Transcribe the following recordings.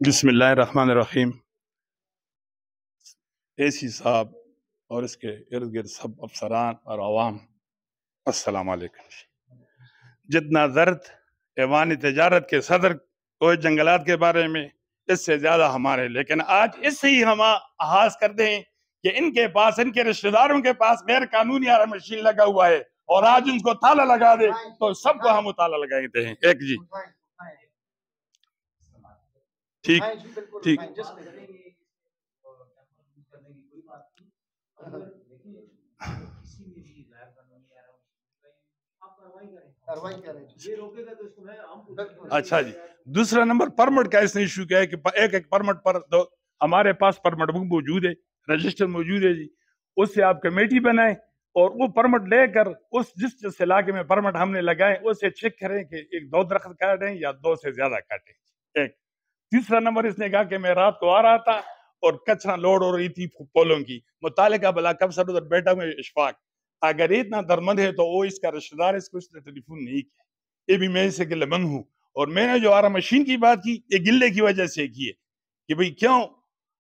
بسم اللہ الرحمن الرحیم. اے سی صاحب اور اس کے ارد گرد سب افسران اور عوام، السلام علیکم. جتنا درد ایوان تجارت کے صدر کو جنگلات کے بارے میں، اس سے زیادہ ہمارے، لیکن آج اس سے ہی ہم آغاز کرتے ہیں کہ ان کے پاس، ان کے رشتہ داروں کے پاس غیر قانونی آرا مشین لگا ہوا ہے، اور آج ان کو تالا لگا دے تو سب کو ہم تالا لگاتے ہیں. ایک جی ٹھیک ٹھیک. اچھا جی، دوسرا نمبر پرمٹ کا اس نے ایشو کیا ہے کہ ایک پرمٹ پر ہمارے پاس پرمٹ بک موجود ہے، رجسٹر موجود ہے جی. اس سے آپ کمیٹی بنائیں اور وہ پرمٹ لے کر جس علاقے میں پرمٹ ہم نے لگائے اسے چیک کریں کہ ایک 2 درخت کاٹیں یا 2 سے زیادہ کاٹیں. ایک تیسرا نمبر اس نے کہا کہ میں رات کو آ رہا تھا اور کچرا لوڈ ہو رہی تھی پولوں کی. متعلقہ بلاک افسر ادھر بیٹھا میں اشفاق، اگر اتنا درمند ہے تو وہ اس کا رشتہ دار اس کو اس نے ٹیلی فون نہیں کیا. یہ بھی میں سے گلے مند ہوں، اور میں نے جو آرا مشین کی بات کی یہ گلے کی وجہ سے کی ہے کہ بھئی کیوں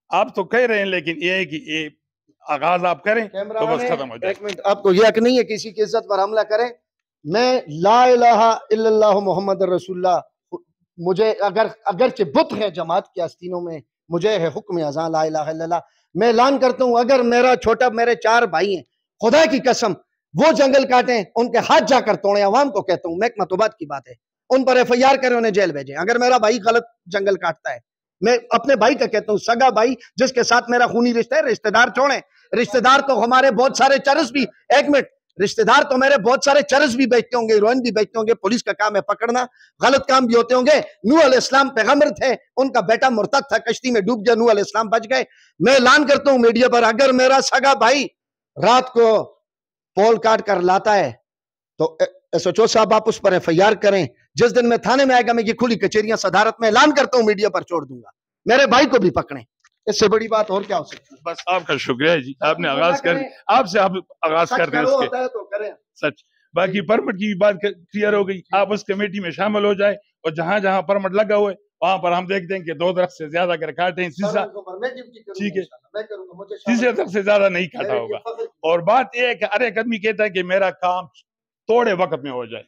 آپ تو کہہ رہے ہیں، لیکن یہ ہے کہ یہ آغاز آپ کریں تو بس ختم ہو جائے. ایک منٹ، آپ کو یہ حق نہیں ہے کسی کی عزت پر حملہ کریں. میں لا الہ الا اللہ محمد رسول اللہ، مجھے اگرچہ بت ہے جماعت کے آستینوں میں، مجھے ہے حکم اذان لا الہ الا اللہ. میں اعلان کرتا ہوں اگر میرا چھوٹا، میرے 4 بھائی ہیں، خدا کی قسم وہ جنگل کاٹیں، ان کے ہاتھ جا کر توڑیں. عوام کو کہتا ہوں، محکمہ توبات کی بات ہے، ان پر ایف آئی آر کریں، انہیں جیل بھیجیں. اگر میرا بھائی غلط جنگل کاٹتا ہے، میں اپنے بھائی کا کہتا ہوں، سگا بھائی جس کے ساتھ میرا خونی رشتہ ہے، رشتہ دار چھوڑیں. رشتہ دار تو ہمارے بہت سارے چرس بھی، ایک منٹ، رشتہ دار تو میرے بہت سارے چرس بھی بیچتے ہوں گے، ہیروئن بھی بیچتے ہوں گے، پولیس کا کام ہے پکڑنا، غلط کام بھی ہوتے ہوں گے. نوح علیہ السلام پیغمبر تھے، ان کا بیٹا مرتد تھا، کشتی میں ڈوب گیا، نوح علیہ السلام بچ گئے. میں اعلان کرتا ہوں میڈیا پر، اگر میرا سگا بھائی رات کو پول کاٹ کر لاتا ہے تو ایس ایچ او صاحب آپ اس پر ایف آئی آر کریں. جس دن میں تھانے میں آئے گا میں یہ کھلی کچہریاں صدارت میں اعلان کرتا ہوں میڈیا پر چھوڑ دوں گا. میرے بھائی کو بھی پکڑیں، اس سے بڑی بات اور کیا ہو سکتی ہے. بس آپ کا شکریہ جی، آپ نے آغاز کر، آپ سے آپ آغاز کر دیں اس کے سچ. باقی پرمٹ کی بھی بات کلیئر ہو گئی، آپ اس کمیٹی میں شامل ہو جائے، اور جہاں جہاں پرمٹ لگا ہوئے وہاں پر ہم دیکھتے ہیں کہ 2 درخت سے زیادہ اگر کاٹیں، ٹھیک ہے، تیسرے درخت سے زیادہ نہیں کاٹا ہوگا. اور بات یہ ہے کہ ہر ایک آدمی کہتا ہے کہ میرا کام توڑے وقت میں ہو جائے.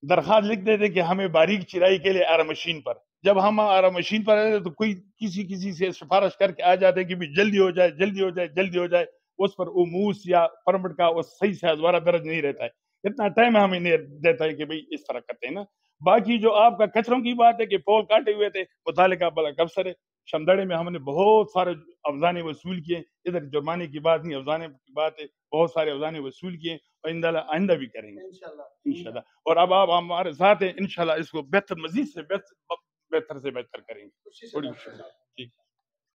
درخواست لکھ دیتے کہ ہمیں باریک چرائی کے لیے آرا مشین پر، جب ہم آرا مشین پر آتے تو کوئی کسی سے سفارش کر کے آ جاتے کہ بھی جلدی ہو جائے جلدی ہو جائے جلدی ہو جائے. اس پر اموس یا پرمٹ کا وہ صحیح سے ادوارہ درج نہیں رہتا ہے، اتنا ٹائم ہمیں نہیں دیتا ہے کہ بھئی اس طرح کرتے ہیں نا. باقی جو آپ کا کچروں کی بات ہے کہ پول کاٹے ہوئے تھے، متعلقہ بلاک افسر ہے شمدڑے میں، ہم نے بہت سارے افزانے وصول کیے. ادھر جرمانے کی بات نہیں، افزانے کی بات ہے، بہت سارے افزانے وصول کیے، اور آئندہ بھی کریں گے انشاءاللہ. اور اب آپ ہمارے ساتھ ہیں، انشاءاللہ اس کو بہتر، مزید سے بہتر سے بہتر کریں گے.